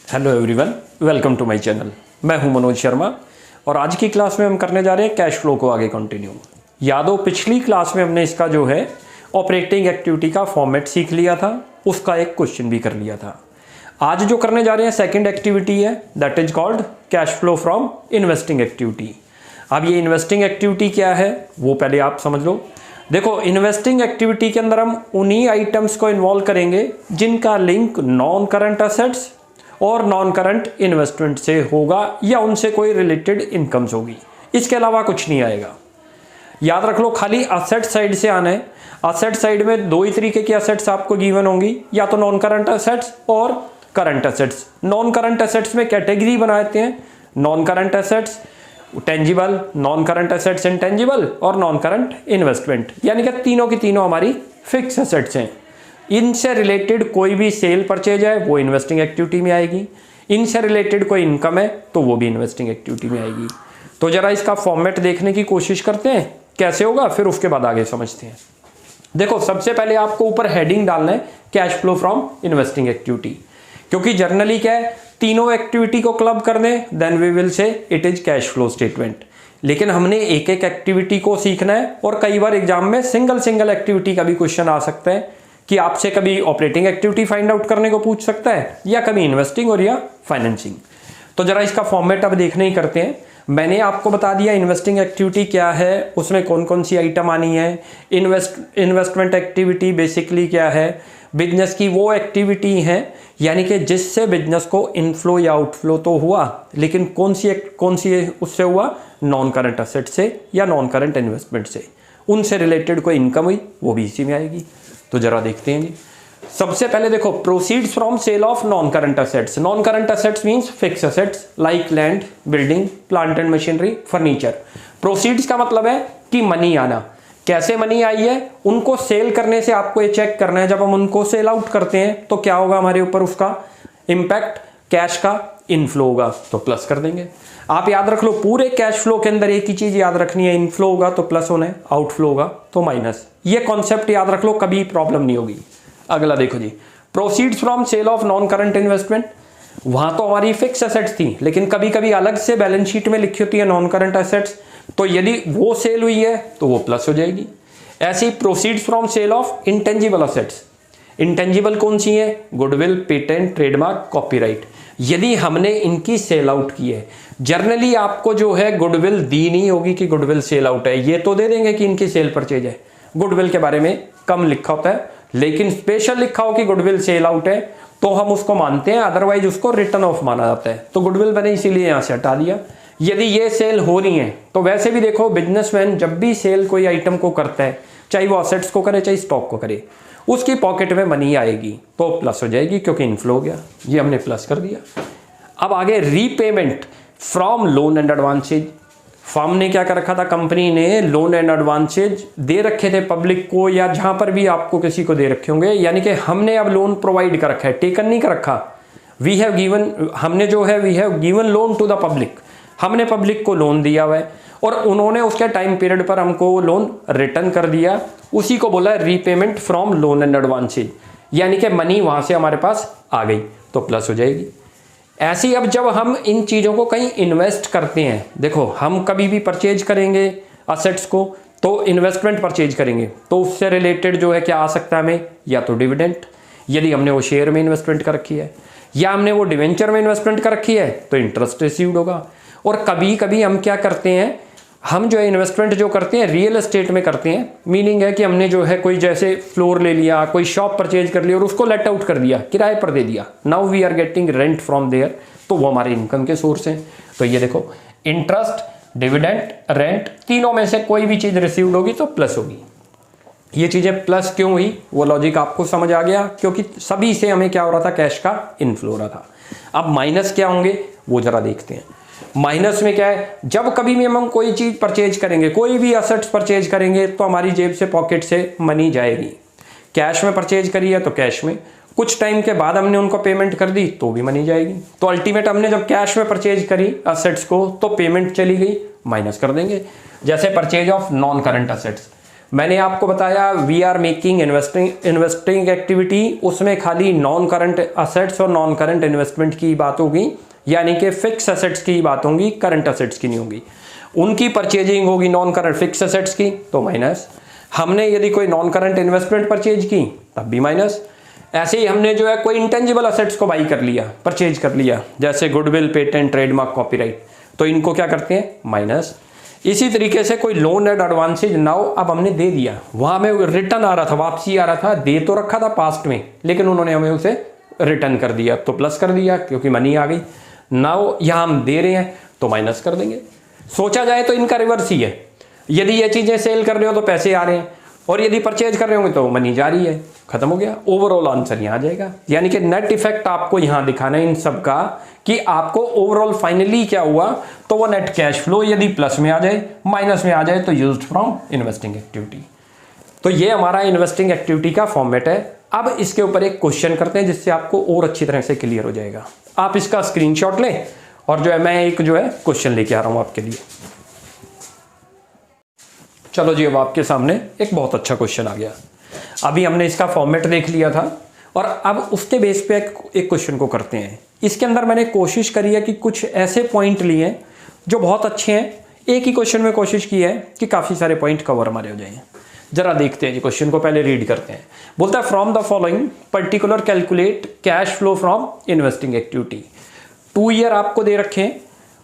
Hello everyone, welcome to my channel. मैं हूं मनोज शर्मा और आज की क्लास में हम करने जा रहे हैं कैश फ्लो को आगे कंटिन्यू। याद हो पिछली क्लास में हमने इसका जो है ऑपरेटिंग एक्टिविटी का फॉर्मेट सीख लिया था, उसका एक क्वेश्चन भी कर लिया था। आज जो करने जा रहे हैं सेकंड एक्टिविटी है, that is called cash flow from investing activity. अब ये इन्वेस्टिंग एक्टिविटी क्या है वो पहले आप समझ लो। देखो, इन्वेस्टिंग एक्टिविटी के अंदर हम उन्हीं आइटम्स को इन्वॉल्व करेंगे जिनका लिंक नॉन करंट असेट्स और नॉन करंट इन्वेस्टमेंट से होगा या उनसे कोई रिलेटेड इनकम्स होगी। इसके अलावा कुछ नहीं आएगा। याद रख लो, खाली असेट साइड से आना है। असेट साइड में दो ही तरीके की असेट्स आपको गिवन होंगी, या तो नॉन करंट असेट्स और current assets. Non current assets में कैटेगरी बनाते हैं, non current assets tangible, non current assets intangible और नॉन करंट इन्वेस्टमेंट, यानी कि तीनों की तीनों हमारी फिक्स असेट्स हैं। इनसे रिलेटेड कोई भी सेल परचेज है वो इन्वेस्टिंग एक्टिविटी में आएगी, इनसे रिलेटेड कोई इनकम है तो वो भी इन्वेस्टिंग एक्टिविटी में आएगी। तो जरा इसका फॉर्मेट देखने की कोशिश करते हैं कैसे होगा, फिर उसके बाद आगे समझते हैं। देखो, सबसे पहले आपको ऊपर हेडिंग डालना है cash flow from investing activity, क्योंकि जनरली क्या है, तीनों एक्टिविटी को क्लब कर दें then we will say it is cash flow statement. लेकिन हमने एक एक एक्टिविटी को सीखना है और कई बार एग्जाम में सिंगल एक्टिविटी का भी क्वेश्चन आ सकता है कि आपसे कभी ऑपरेटिंग एक्टिविटी फाइंड आउट करने को पूछ सकता है या कभी इन्वेस्टिंग और या फाइनेंसिंग। तो जरा इसका फॉर्मेट अब देखने ही करते हैं। मैंने आपको बता दिया इन्वेस्टिंग एक्टिविटी क्या है, उसमें कौन कौन सी आइटम आनी है। इन्वेस्टमेंट एक्टिविटी बेसिकली क्या है, बिजनेस की वो एक्टिविटी है यानी कि जिससे बिजनेस को इनफ्लो या आउटफ्लो तो हुआ, लेकिन कौन सी उससे हुआ, नॉन करंट असेट से या नॉन करंट इन्वेस्टमेंट से, उनसे रिलेटेड कोई इनकम हुई वो भी इसी में आएगी। तो जरा देखते हैं जी। सबसे पहले देखो, proceeds from sale of non current assets. Non current assets means fix assets like land, building, plant and machinery, furniture. Proceeds का मतलब है कि मनी आना। कैसे मनी आई है, उनको सेल करने से आपको ये चेक करना है। जब हम उनको सेल आउट करते हैं तो क्या होगा हमारे ऊपर, उसका इंपैक्ट कैश का इनफ्लो होगा तो प्लस कर देंगे। आप याद रख लो, पूरे कैश फ्लो के अंदर एक ही चीज याद रखनी है, इनफ्लो होगा तो प्लस होना है, आउटफ्लो होगा तो माइनस। ये कॉन्सेप्ट याद रख लो, कभी प्रॉब्लम नहीं होगी। अगला देखो जी, proceeds from sale of non current investment. वहां तो हमारी फिक्स एसेट्स थी, लेकिन कभी कभी अलग से बैलेंस शीट में लिखी होती है नॉन करंट एसेट्स, तो यदि वो सेल हुई है तो वो प्लस हो जाएगी। ऐसे ही proceeds from sale of intangible assets. Intangible कौन सी है, गुडविल, पेटेंट, ट्रेडमार्क, कॉपीराइट। यदि हमने इनकी सेल आउट की है, जर्नली आपको जो है गुडविल दी नहीं होगी कि गुडविल सेल आउट है, ये तो दे देंगे कि इनकी सेल परचेज है। गुडविल के बारे में कम लिखा होता है, लेकिन स्पेशल लिखा हो कि गुडविल सेल आउट है तो हम उसको मानते हैं, अदरवाइज उसको रिटर्न ऑफ माना जाता है। तो गुडविल मैंने इसीलिए यहां से हटा दिया। यदि ये सेल हो रही है तो वैसे भी देखो, बिजनेसमैन जब भी सेल कोई आइटम को करता है, चाहे वो असेट्स को करे चाहे स्टॉक को करे, उसकी पॉकेट में मनी आएगी तो प्लस हो जाएगी, क्योंकि इनफ्लो हो गया, ये हमने प्लस कर दिया। अब आगे repayment from loan and advances. Firm ने क्या कर रखा था, कंपनी ने लोन एंड एडवांसेज दे रखे थे पब्लिक को, या जहां पर भी आपको किसी को दे रखे होंगे, यानी कि हमने अब लोन प्रोवाइड कर रखा है, टेकन नहीं कर रखा। We have given loan to the public. हमने पब्लिक को लोन दिया हुआ है और उन्होंने उसके टाइम पीरियड पर हमको लोन रिटर्न कर दिया, उसी को बोला है repayment from loan and advances, यानी कि मनी वहां से हमारे पास आ गई तो प्लस हो जाएगी। ऐसे ही अब जब हम इन चीज़ों को कहीं इन्वेस्ट करते हैं, देखो हम कभी भी परचेज करेंगे असेट्स को तो इन्वेस्टमेंट परचेज करेंगे, तो उससे रिलेटेड जो है क्या आ सकता है हमें, या तो डिविडेंड, यदि हमने वो शेयर में इन्वेस्टमेंट कर रखी है, या हमने वो डिवेंचर में इन्वेस्टमेंट कर रखी है तो इंटरेस्ट रिसीव्ड होगा। और कभी कभी हम क्या करते हैं, हम जो है इन्वेस्टमेंट जो करते हैं रियल एस्टेट में करते हैं, मीनिंग है कि हमने जो है कोई जैसे फ्लोर ले लिया, कोई शॉप परचेज कर लिया और उसको लेट आउट कर दिया, किराए पर दे दिया, now we are getting rent from there, तो वो हमारे इनकम के सोर्स हैं। तो ये देखो, इंटरेस्ट, डिविडेंड, रेंट, तीनों में से कोई भी चीज रिसीव्ड होगी तो प्लस होगी। ये चीजें प्लस क्यों हुई वो लॉजिक आपको समझ आ गया, क्योंकि सभी से हमें क्या हो रहा था, कैश का इनफ्लो हो रहा था। अब माइनस क्या होंगे वो जरा देखते हैं। माइनस में क्या है, जब कभी भी हम कोई चीज परचेज करेंगे, कोई भी असेट्स परचेज करेंगे तो हमारी जेब से, पॉकेट से मनी जाएगी। कैश में परचेज करी है तो कैश में, कुछ टाइम के बाद हमने उनको पेमेंट कर दी तो भी मनी जाएगी। तो अल्टीमेट हमने जब कैश में परचेज करी असेट्स को तो पेमेंट चली गई, माइनस कर देंगे। जैसे purchase of non current assets, मैंने आपको बताया we are making investing activity, उसमें खाली नॉन करंट असेट्स और नॉन करंट इन्वेस्टमेंट की बात होगी, यानी कि फिक्स असेट्स की बात होगी, करंट असेट्स की नहीं होगी। उनकी परचेजिंग होगी नॉन करंट फिक्स असेट्स की, तो माइनस। हमने यदि कोई नॉन करंट इन्वेस्टमेंट परचेज की तब भी माइनस। ऐसे ही हमने जो है कोई इंटेंजिबल असेट्स को बाई कर लिया, परचेज कर लिया, जैसे गुडविल, पेटेंट, ट्रेडमार्क, कॉपीराइट, तो इनको क्या करते हैं, माइनस। इसी तरीके से कोई लोन एंड एडवांसेज नाउ अब हमने दे दिया, वहां में रिटर्न आ रहा था, वापसी आ रहा था, दे तो रखा था पास्ट में, लेकिन उन्होंने हमें उसे रिटर्न कर दिया, तो प्लस कर दिया क्योंकि मनी आ गई। नाउ यहां हम दे रहे हैं तो माइनस कर देंगे। सोचा जाए तो इनका रिवर्स ही है, यदि ये चीजें सेल कर रहे हो तो पैसे आ रहे हैं, और यदि परचेज कर रहे होंगे तो मनी जा रही है, खत्म हो गया। ओवरऑल आंसर यहां आ जाएगा, यानी कि नेट इफेक्ट आपको यहां दिखाना है इन सब का, कि आपको ओवरऑल फाइनली क्या हुआ, तो वो नेट कैश फ्लो यदि प्लस में आ जाए, माइनस में आ जाए तो यूज्ड फ्रॉम इन्वेस्टिंग एक्टिविटी। तो ये हमारा इन्वेस्टिंग एक्टिविटी का फॉर्मेट है। अब इसके ऊपर एक क्वेश्चन करते हैं जिससे आपको और अच्छी तरह से क्लियर हो जाएगा। आप इसका स्क्रीनशॉट लें और जो है मैं एक जो है क्वेश्चन लेके आ रहा हूं आपके लिए। चलो जी, अब आपके सामने एक बहुत अच्छा क्वेश्चन आ गया। अभी हमने इसका फॉर्मेट देख लिया था और अब उसके बेस पे एक क्वेश्चन को करते हैं। इसके अंदर मैंने कोशिश करी है कि कुछ ऐसे पॉइंट लिए हैं जो बहुत अच्छे हैं। एक ही क्वेश्चन में कोशिश की है कि काफ़ी सारे पॉइंट कवर हमारे हो जाएं। जरा देखते हैं जी, क्वेश्चन को पहले रीड करते हैं। बोलता है from the following particular calculate cash flow from investing activity. 2 year आपको दे रखे हैं,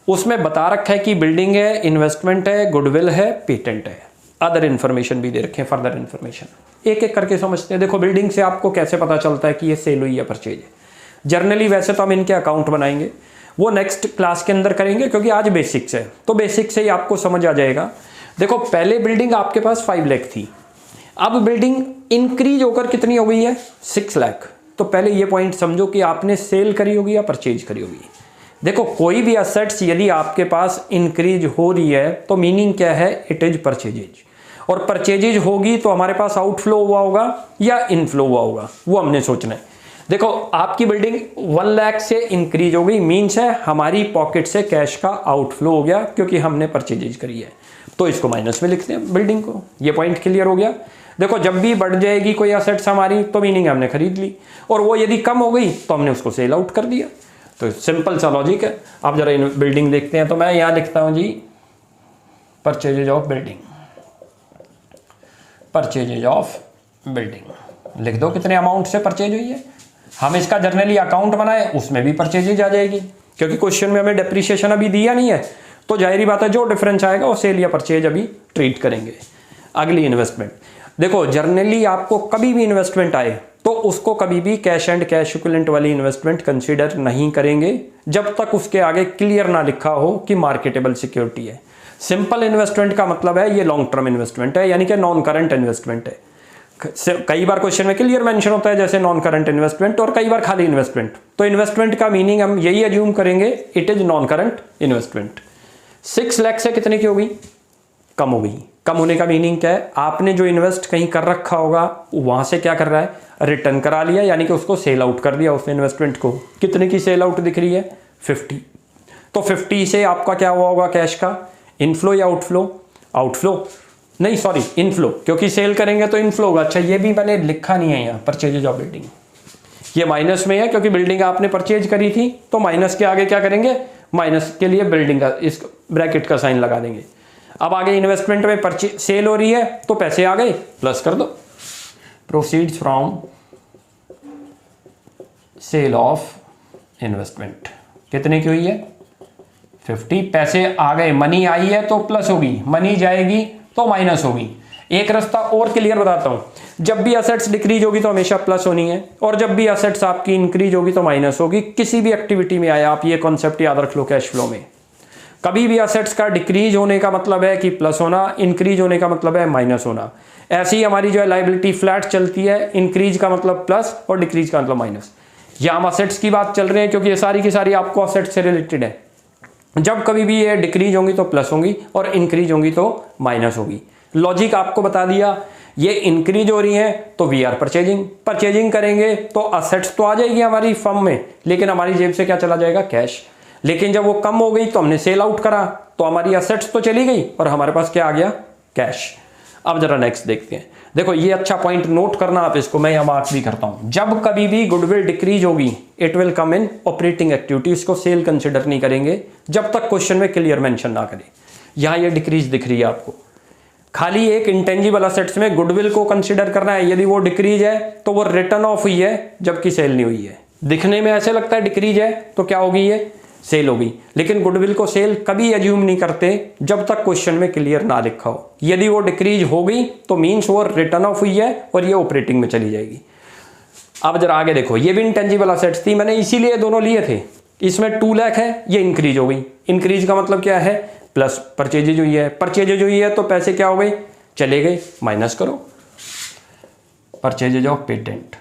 उसमें बता रखा है कि बिल्डिंग है, इन्वेस्टमेंट है, गुडविल है, पेटेंट है, अदर इन्फॉर्मेशन भी दे रखे हैं, फर्दर इन्फॉर्मेशन। एक एक करके समझते हैं। देखो, बिल्डिंग से आपको कैसे पता चलता है कि ये सेल हुई या परचेज है। जर्नली वैसे तो हम इनके अकाउंट बनाएंगे, वो नेक्स्ट क्लास के अंदर करेंगे क्योंकि आज बेसिक्स है, तो बेसिक से ही आपको समझ आ जाएगा। देखो, पहले बिल्डिंग आपके पास 5 लाख थी, अब बिल्डिंग इंक्रीज होकर कितनी हो गई है, 6 लाख। तो पहले ये पॉइंट समझो कि आपने सेल करी होगी या परचेज करी होगी। देखो, कोई भी असेट्स यदि आपके पास इंक्रीज हो रही है तो मीनिंग क्या है, इट इज परचेजेज। और परचेजेज होगी तो हमारे पास आउटफ्लो हुआ होगा या इनफ्लो हुआ होगा, वो हमने सोचना है। देखो, आपकी बिल्डिंग 1 लाख से इंक्रीज हो गई, मीन्स है हमारी पॉकेट से कैश का आउटफ्लो हो गया क्योंकि हमने परचेजेज करी है, तो इसको माइनस में लिखते हैं बिल्डिंग को। ये पॉइंट क्लियर हो गया। देखो, जब भी बढ़ जाएगी कोई असेट्स हमारी तो मीनिंग हमने खरीद ली, और वो यदि कम हो गई तो हमने उसको सेल आउट कर दिया। तो सिंपल सा लॉजिक है। आप जरा बिल्डिंग देखते हैं, तो मैं यहां लिखता हूं जी purchases of building, purchases of building लिख दो, कितने अमाउंट से परचेज हुई है। हम इसका जर्नली अकाउंट बनाए, उसमें भी परचेजेज आ जाएगी, क्योंकि क्वेश्चन में हमें डेप्रिसिएशन अभी दिया नहीं है, तो जाहिर बात है जो डिफरेंस आएगा वो सेल या परचेज अभी ट्रीट करेंगे। अगली इन्वेस्टमेंट। देखो, जर्नली आपको कभी भी इन्वेस्टमेंट आए तो उसको कभी भी कैश एंड कैश इक्विवेलेंट वाली इन्वेस्टमेंट कंसीडर नहीं करेंगे जब तक उसके आगे क्लियर ना लिखा हो कि मार्केटेबल सिक्योरिटी है। सिंपल इन्वेस्टमेंट का मतलब है ये लॉन्ग टर्म इन्वेस्टमेंट है, यानी कि नॉन करंट इन्वेस्टमेंट है। कई बार क्वेश्चन में क्लियर मेंशन होता है जैसे नॉन करंट इन्वेस्टमेंट, और कई बार खाली इन्वेस्टमेंट। तो इन्वेस्टमेंट का मीनिंग हम यही अज्यूम करेंगे, it is non current investment. 6 lakh से कितने की हो गई, कम हो गई। कम होने का मीनिंग क्या है, आपने जो इन्वेस्ट कहीं कर रखा होगा वहां से क्या कर रहा है, रिटर्न करा लिया, यानी कि उसको सेल आउट कर दिया उस इन्वेस्टमेंट को। कितने की सेल आउट दिख रही है, 50। तो 50 से आपका क्या हुआ होगा कैश का, इनफ्लो या आउटफ्लो, आउटफ्लो नहीं सॉरी इनफ्लो, क्योंकि सेल करेंगे तो इनफ्लो होगा। अच्छा, ये भी मैंने लिखा नहीं है यहाँ, परचेजेज ऑफ बिल्डिंग, ये माइनस में है क्योंकि बिल्डिंग आपने परचेज करी थी, तो माइनस के आगे क्या करेंगे, माइनस के लिए बिल्डिंग का इस ब्रैकेट का साइन लगा देंगे। अब आगे इन्वेस्टमेंट में परचेज सेल हो रही है तो पैसे आ गए, प्लस कर दो, proceeds from sale of investment. कितने की हुई है, 50। पैसे आ गए, मनी आई है तो प्लस होगी, मनी जाएगी तो माइनस होगी। एक रास्ता और क्लियर बताता हूं, जब भी असेट्स डिक्रीज होगी तो हमेशा प्लस होनी है, और जब भी असेट्स आपकी इंक्रीज होगी तो माइनस होगी। किसी भी एक्टिविटी में आया, आप ये कॉन्सेप्ट याद रख लो कैश फ्लो में। कभी भी असेट्स का डिक्रीज होने का मतलब है कि प्लस होना, इंक्रीज होने का मतलब है माइनस होना। ऐसी हमारी जो है लायबिलिटी फ्लैट चलती है, इंक्रीज का मतलब प्लस और डिक्रीज का मतलब माइनस। या हम असेट्स की बात चल रहे हैं क्योंकि ये सारी की सारी आपको असेट्स से रिलेटेड है। जब कभी भी ये डिक्रीज होंगी तो प्लस होंगी और इंक्रीज होंगी तो माइनस होगी। लॉजिक आपको बता दिया, ये इंक्रीज हो रही है तो वी आर परचेजिंग, परचेजिंग करेंगे तो असेट्स तो आ जाएगी हमारी फर्म में, लेकिन हमारी जेब से क्या चला जाएगा, कैश। लेकिन जब वो कम हो गई तो हमने सेल आउट करा, तो हमारी असेट्स तो चली गई और हमारे पास क्या आ गया, कैश। अब जरा नेक्स्ट देखते हैं। देखो ये अच्छा पॉइंट नोट करना आप इसको, मैं यहाँ मार्क भी करता हूँ। जब कभी भी गुडविल डिक्रीज होगी it will come in operating activity, इसको सेल कंसिडर नहीं करेंगे जब तक क्वेश्चन में क्लियर मेंशन ना करें। यहाँ ये डिक्रीज दिख रही है आपको, खाली एक इंटेंजिबल असेट्स में गुडविल को कंसिडर करना है। यदि वो डिक्रीज है तो वो रिटर्न ऑफ हुई है जबकि सेल नहीं हुई है। दिखने में ऐसे लगता है डिक्रीज है तो क्या होगी, ये सेल होगी, लेकिन गुडविल को सेल कभी एज्यूम नहीं करते जब तक क्वेश्चन में क्लियर ना लिखा हो। यदि वो डिक्रीज हो गई तो मीन्स वो रिटर्न ऑफ हुई है और ये ऑपरेटिंग में चली जाएगी। अब जरा आगे देखो, ये भी इंटेंजिबल असेट्स थी, मैंने इसीलिए दोनों लिए थे। इसमें 2 लाख है, ये इंक्रीज हो गई। इंक्रीज का मतलब क्या है, प्लस परचेजेज हुई है। परचेजेज हुई है तो पैसे क्या हो गए, चले गए, माइनस करो purchases of patent,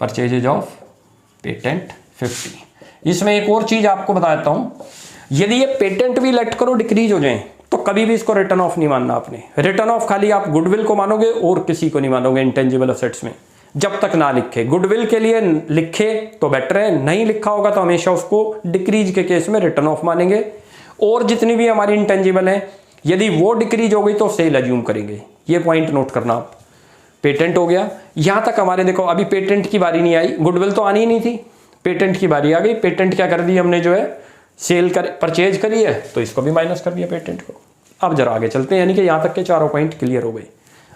purchases of patent 50। इसमें एक और चीज आपको बता देता हूं, यदि ये पेटेंट भी लेट करो डिक्रीज हो जाए तो कभी भी इसको रिटर्न ऑफ नहीं मानना आपने। रिटर्न ऑफ खाली आप गुडविल को मानोगे और किसी को नहीं मानोगे इंटेंजिबल असेट्स में, जब तक ना लिखे। गुडविल के लिए लिखे तो बेटर है, नहीं लिखा होगा तो हमेशा उसको डिक्रीज के केस में रिटर्न ऑफ मानेंगे। और जितनी भी हमारी इंटेंजिबल है यदि वो डिक्रीज हो गई तो सेल एज्यूम करेंगे। ये पॉइंट नोट करना आप। पेटेंट हो गया, यहां तक हमारे देखो अभी पेटेंट की बारी नहीं आई, गुडविल तो आनी ही नहीं थी, पेटेंट की बारी आ गई। पेटेंट क्या कर दी हमने, जो है सेल कर परचेज करी है तो इसको भी माइनस कर दिया पेटेंट को। अब जरा आगे चलते हैं, यानी कि यहां तक के चारों पॉइंट क्लियर हो गए।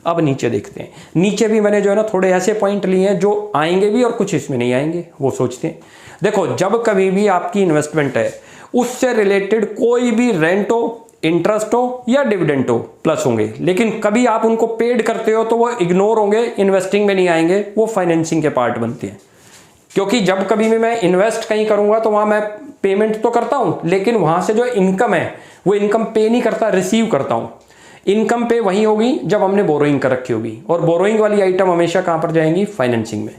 अब नीचे देखते हैं, नीचे भी मैंने जो है ना थोड़े ऐसे पॉइंट लिए हैं जो आएंगे भी और कुछ इसमें नहीं आएंगे, वो सोचते हैं। देखो जब कभी भी आपकी इन्वेस्टमेंट है उससे रिलेटेड कोई भी रेंट हो, इंटरेस्ट हो या डिविडेंड हो, प्लस होंगे, लेकिन कभी आप उनको पेड करते हो तो वो इग्नोर होंगे, इन्वेस्टिंग में नहीं आएंगे, वो फाइनेंसिंग के पार्ट बनते हैं। क्योंकि जब कभी भी मैं इन्वेस्ट कहीं करूंगा तो वहां मैं पेमेंट तो करता हूं, लेकिन वहां से जो इनकम है वो इनकम पे नहीं करता, रिसीव करता हूं। इनकम पे वही होगी जब हमने बोरोइंग कर रखी होगी, और बोरोइंग वाली आइटम हमेशा कहां पर जाएंगी, फाइनेंसिंग में।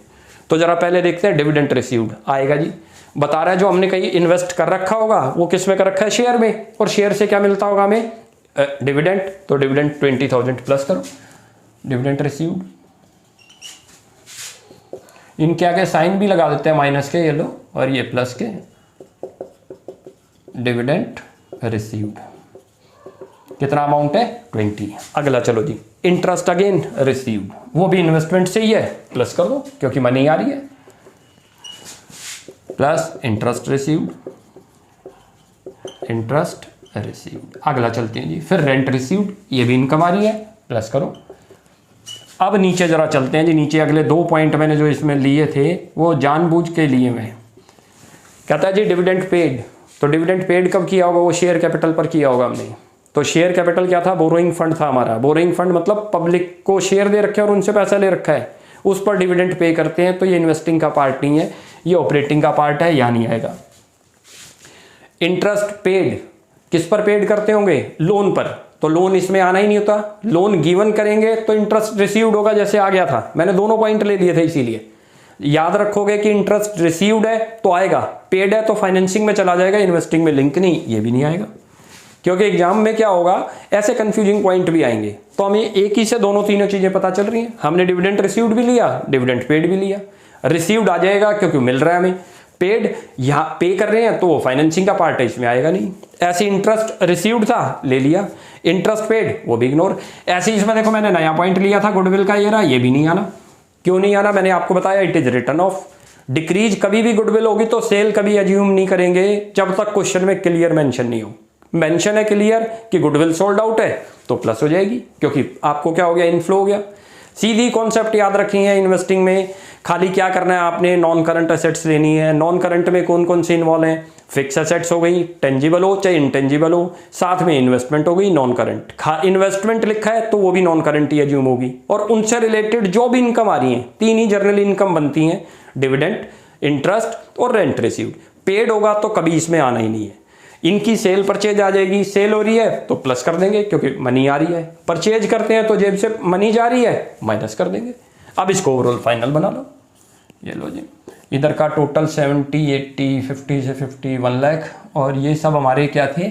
तो जरा पहले देखते हैं डिविडेंड रिसीव्ड आएगा जी, बता रहा है जो हमने कहीं इन्वेस्ट कर रखा होगा वो किस में कर रखा है, शेयर में, और शेयर से क्या मिलता होगा हमें, डिविडेंड। तो डिविडेंड 20,000 प्लस करो डिविडेंड रिसीव्ड, इनके आगे साइन भी लगा देते हैं माइनस के, ये लो, और ये प्लस के, डिविडेंड रिसीव्ड। कितना अमाउंट है, 20। अगला चलो जी, इंटरेस्ट अगेन रिसीव्ड, वो भी इन्वेस्टमेंट से ही है, प्लस कर दो क्योंकि मनी आ रही है, plus interest received, interest received. अगला चलते हैं जी, फिर रेंट रिसीव्ड, ये भी इनकम आ रही है, प्लस करो। अब नीचे जरा चलते हैं जी, नीचे अगले 2 पॉइंट मैंने जो इसमें लिए थे वो जानबूझ के लिए मैं, कहता है जी डिविडेंड पेड। तो डिविडेंड पेड कब किया होगा, वो शेयर कैपिटल पर किया होगा हमने। तो शेयर कैपिटल क्या था, बोरोइंग फंड था हमारा। बोरोइंग फंड मतलब पब्लिक को शेयर दे रखे और उनसे पैसा ले रखा है, उस पर डिविडेंड पे करते हैं। तो ये इन्वेस्टिंग का पार्ट नहीं है, ये ऑपरेटिंग का पार्ट है, यहाँ नहीं आएगा। इंटरेस्ट पेड किस पर पेड करते होंगे, लोन पर, तो लोन इसमें आना ही नहीं होता। लोन गिवन करेंगे तो इंटरेस्ट रिसीव्ड होगा, जैसे आ गया था, मैंने दोनों पॉइंट ले लिए थे, इसीलिए याद रखोगे कि इंटरेस्ट रिसीव्ड है तो आएगा, पेड है तो फाइनेंसिंग में चला जाएगा, इन्वेस्टिंग में लिंक नहीं, ये भी नहीं आएगा। क्योंकि एग्जाम में क्या होगा, ऐसे कंफ्यूजिंग पॉइंट भी आएंगे। तो हमें एक ही से दोनों तीनों चीजें पता चल रही हैं। हमने डिविडेंड रिसीव्ड भी लिया, डिविडेंड पेड भी लिया। रिसीव्ड आ जाएगा क्योंकि मिल रहा है हमें, पेड यहाँ पे कर रहे हैं तो वो फाइनेंसिंग का पार्ट है, इसमें आएगा नहीं। ऐसे इंटरेस्ट रिसीव्ड था, ले लिया, इंटरेस्ट पेड वो भी इग्नोर। ऐसे इसमें देखो मैंने नया पॉइंट लिया था गुडविल का, ये रहा, ये भी नहीं आना। क्यों नहीं आना, मैंने आपको बताया, it is return of. Decrease कभी भी गुडविल होगी तो सेल कभी एज्यूम नहीं करेंगे जब तक क्वेश्चन में क्लियर मेंशन नहीं हो। मेंशन है क्लियर कि गुडविल सोल्ड आउट है तो प्लस हो जाएगी, क्योंकि आपको क्या हो गया, इनफ्लो हो गया। सीधी कॉन्सेप्ट याद रखी है इन्वेस्टिंग में, खाली क्या करना है आपने, नॉन करंट एसेट्स लेनी है। नॉन करंट में कौन कौन से इन्वॉल्व हैं, फिक्स एसेट्स हो गई, टेंजिबल हो चाहे इंटेंजिबल हो, साथ में इन्वेस्टमेंट हो गई नॉन करंट। इन्वेस्टमेंट लिखा है तो वो भी नॉन करंट ही एज्यूम होगी, और उनसे रिलेटेड जो भी इनकम आ रही है, 3 ही जनरल इनकम बनती हैं, डिविडेंड, इंटरेस्ट और रेंट रिसीव्ड। पेड होगा तो कभी इसमें आना ही नहीं है। इनकी सेल परचेज आ जाएगी, सेल हो रही है तो प्लस कर देंगे क्योंकि मनी आ रही है, परचेज करते हैं तो जेब से मनी जा रही है, माइनस कर देंगे। अब इसको ओवरऑल फाइनल बना लो, ये लो जी, इधर का टोटल 70, 80, 50 से 50 1 लाख, और ये सब हमारे क्या थे,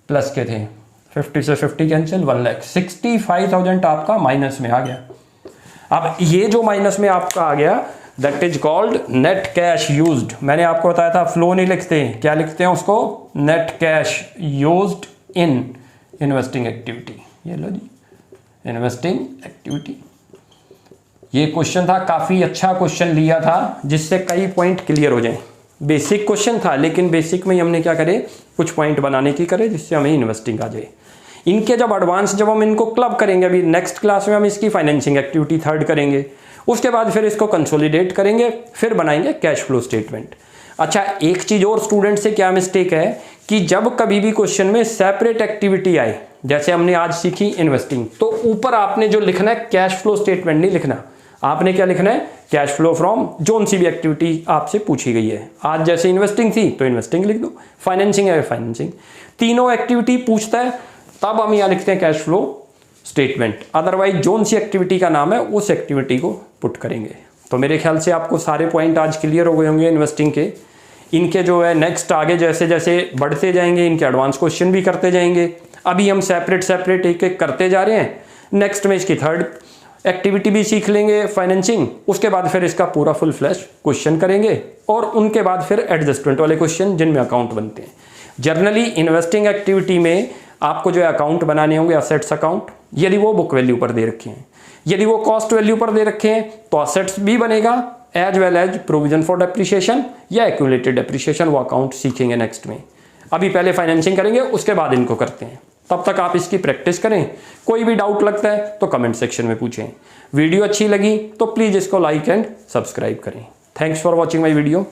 प्लस के थे। 50 से 50 कैंसिल, 1 लाख, 65,000 आपका माइनस में आ गया। अब ये जो माइनस में आपका आ गया that is called net cash used. मैंने आपको बताया था फ्लो नहीं लिखते, क्या लिखते हैं उसको, net cash used in investing activity. ये लो जी, इन्वेस्टिंग एक्टिविटी। ये क्वेश्चन था, काफ़ी अच्छा क्वेश्चन लिया था जिससे कई पॉइंट क्लियर हो जाएं। बेसिक क्वेश्चन था लेकिन बेसिक में ही हमने क्या करे, कुछ पॉइंट बनाने की करे जिससे हमें इन्वेस्टिंग आ जाए। इनके जब एडवांस, जब हम इनको क्लब करेंगे, अभी नेक्स्ट क्लास में हम इसकी फाइनेंसिंग एक्टिविटी थर्ड करेंगे, उसके बाद फिर इसको कंसोलिडेट करेंगे, फिर बनाएंगे कैश फ्लो स्टेटमेंट। अच्छा, एक चीज़ और स्टूडेंट से क्या मिस्टेक है कि जब कभी भी क्वेश्चन में सेपरेट एक्टिविटी आए, जैसे हमने आज सीखी इन्वेस्टिंग, तो ऊपर आपने जो लिखना है कैश फ्लो स्टेटमेंट नहीं लिखना, आपने क्या लिखना है, कैश फ्लो फ्रॉम जोन सी भी एक्टिविटी आपसे पूछी गई है। आज जैसे इन्वेस्टिंग थी तो इन्वेस्टिंग लिख दो, फाइनेंसिंग है फाइनेंसिंग, तीनों एक्टिविटी पूछता है तब हम यहाँ लिखते हैं कैश फ्लो स्टेटमेंट। अदरवाइज जोन सी एक्टिविटी का नाम है, उस एक्टिविटी को पुट करेंगे। तो मेरे ख्याल से आपको सारे पॉइंट आज क्लियर हो गए होंगे इन्वेस्टिंग के। इनके जो है नेक्स्ट आगे जैसे जैसे बढ़ते जाएंगे इनके एडवांस क्वेश्चन भी करते जाएंगे। अभी हम सेपरेट एक एक करते जा रहे हैं, नेक्स्ट में इसकी थर्ड एक्टिविटी भी सीख लेंगे फाइनेंसिंग, उसके बाद फिर इसका पूरा फुल फ्लैश क्वेश्चन करेंगे और उनके बाद फिर एडजस्टमेंट वाले क्वेश्चन जिनमें अकाउंट बनते हैं। जनरली इन्वेस्टिंग एक्टिविटी में आपको जो है अकाउंट बनाने होंगे, असेट्स अकाउंट, यदि वो बुक वैल्यू पर दे रखे हैं, यदि वो कॉस्ट वैल्यू पर दे रखे हैं तो असेट्स भी बनेगा as well as provision for depreciation या एक्यूमुलेटेड डेप्रिसिएशन, वो अकाउंट सीखेंगे नेक्स्ट में। अभी पहले फाइनेंसिंग करेंगे उसके बाद इनको करते हैं। तब तक आप इसकी प्रैक्टिस करें। कोई भी डाउट लगता है तो कमेंट सेक्शन में पूछें। वीडियो अच्छी लगी तो प्लीज़ इसको लाइक एंड सब्सक्राइब करें। Thanks for watching my video.